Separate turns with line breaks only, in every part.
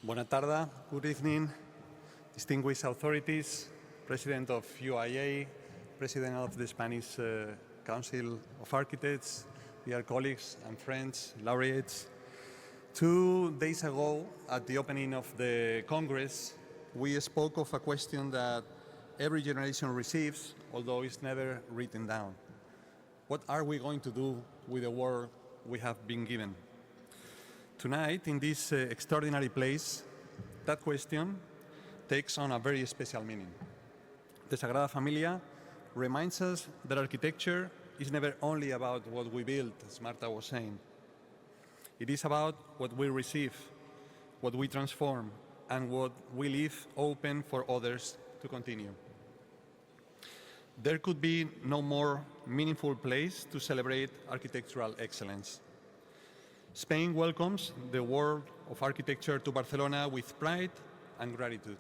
Buenas tardes, good evening, distinguished authorities, President of UIA, President of the Spanish Council of Architects, dear colleagues and friends, laureates. 2 days ago, at the opening of the Congress, we spoke of a question that every generation receives, although it's never written down. What are we going to do with the world we have been given? Tonight, in this extraordinary place, that question takes on a very special meaning. The Sagrada Familia reminds us that architecture is never only about what we build, as Marta was saying. It is about what we receive, what we transform, and what we leave open for others to continue. There could be no more meaningful place to celebrate architectural excellence. Spain welcomes the world of architecture to Barcelona with pride and gratitude.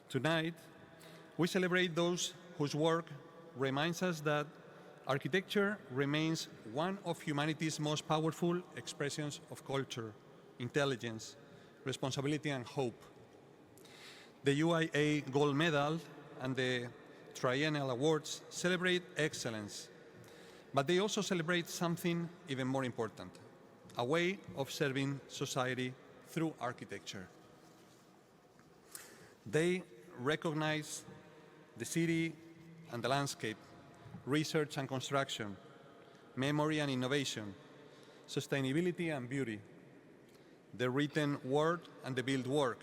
Tonight, we celebrate those whose work reminds us that architecture remains one of humanity's most powerful expressions of culture, intelligence, responsibility, and hope. The UIA Gold Medal and the Triennial Awards celebrate excellence, but they also celebrate something even more important: a way of serving society through architecture. They recognize the city and the landscape, research and construction, memory and innovation, sustainability and beauty, the written word and the built work,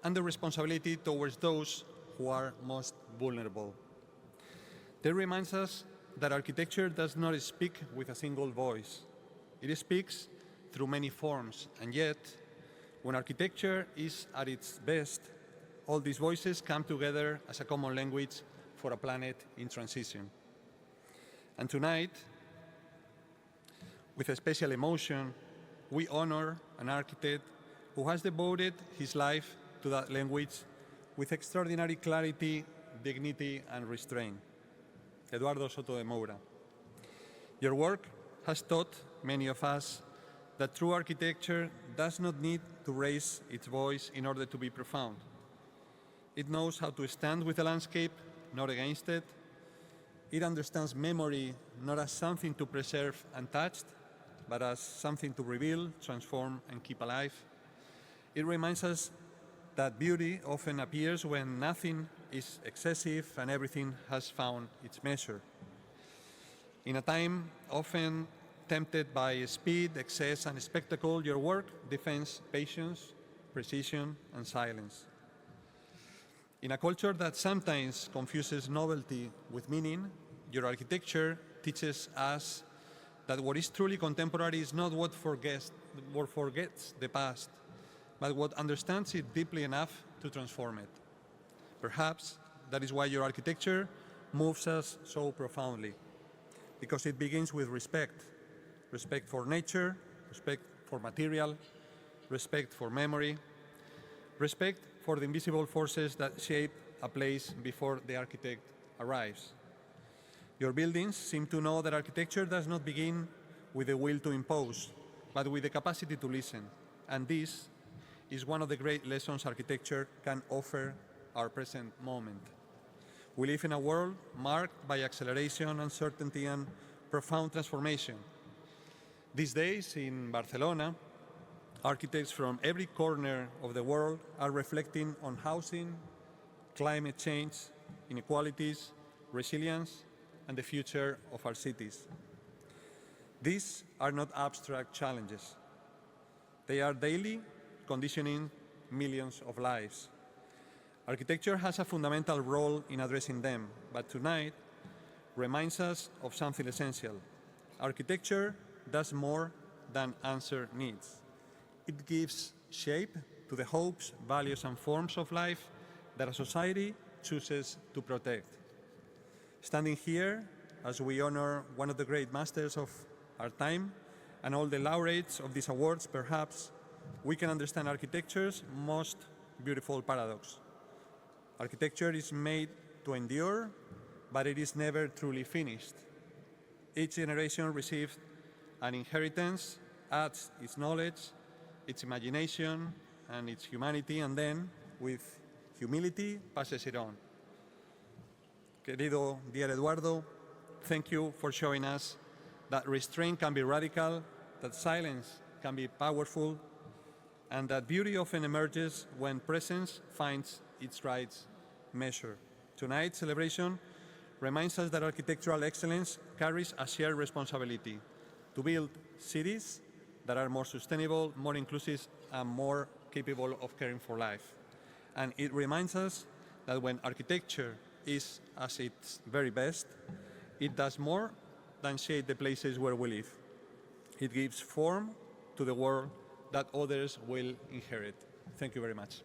and the responsibility towards those who are most vulnerable. They remind us that architecture does not speak with a single voice. It speaks through many forms, and yet, when architecture is at its best, all these voices come together as a common language for a planet in transition. And tonight, with a special emotion, we honor an architect who has devoted his life to that language with extraordinary clarity, dignity, and restraint. Eduardo Soto de Moura. Your work has taught many of us that true architecture does not need to raise its voice in order to be profound. It knows how to stand with the landscape, not against it. It understands memory not as something to preserve untouched, but as something to reveal, transform, and keep alive. It reminds us that beauty often appears when nothing is excessive and everything has found its measure. In a time often tempted by speed, excess, and spectacle, your work defends patience, precision, and silence. In a culture that sometimes confuses novelty with meaning, your architecture teaches us that what is truly contemporary is not what forgets the past, but what understands it deeply enough to transform it. Perhaps that is why your architecture moves us so profoundly, because it begins with respect. Respect for nature, respect for material, respect for memory, respect for the invisible forces that shape a place before the architect arrives. Your buildings seem to know that architecture does not begin with the will to impose, but with the capacity to listen. And this is one of the great lessons architecture can offer our present moment. We live in a world marked by acceleration, uncertainty, and profound transformation. These days in Barcelona, architects from every corner of the world are reflecting on housing, climate change, inequalities, resilience, and the future of our cities. These are not abstract challenges. They are daily conditioning millions of lives. Architecture has a fundamental role in addressing them, but tonight reminds us of something essential. Architecture does more than answer needs. It gives shape to the hopes, values, and forms of life that a society chooses to protect. Standing here as we honor one of the great masters of our time and all the laureates of these awards, perhaps we can understand architecture's most beautiful paradox. Architecture is made to endure, but it is never truly finished. Each generation receives an inheritance, adds its knowledge, its imagination, and its humanity, and then, with humility, passes it on. Querido dear Eduardo, thank you for showing us that restraint can be radical, that silence can be powerful, and that beauty often emerges when presence finds its right measure. Tonight's celebration reminds us that architectural excellence carries a shared responsibility to build cities that are more sustainable, more inclusive, and more capable of caring for life. And it reminds us that when architecture is at its very best, it does more than shape the places where we live. It gives form to the world that others will inherit. Thank you very much.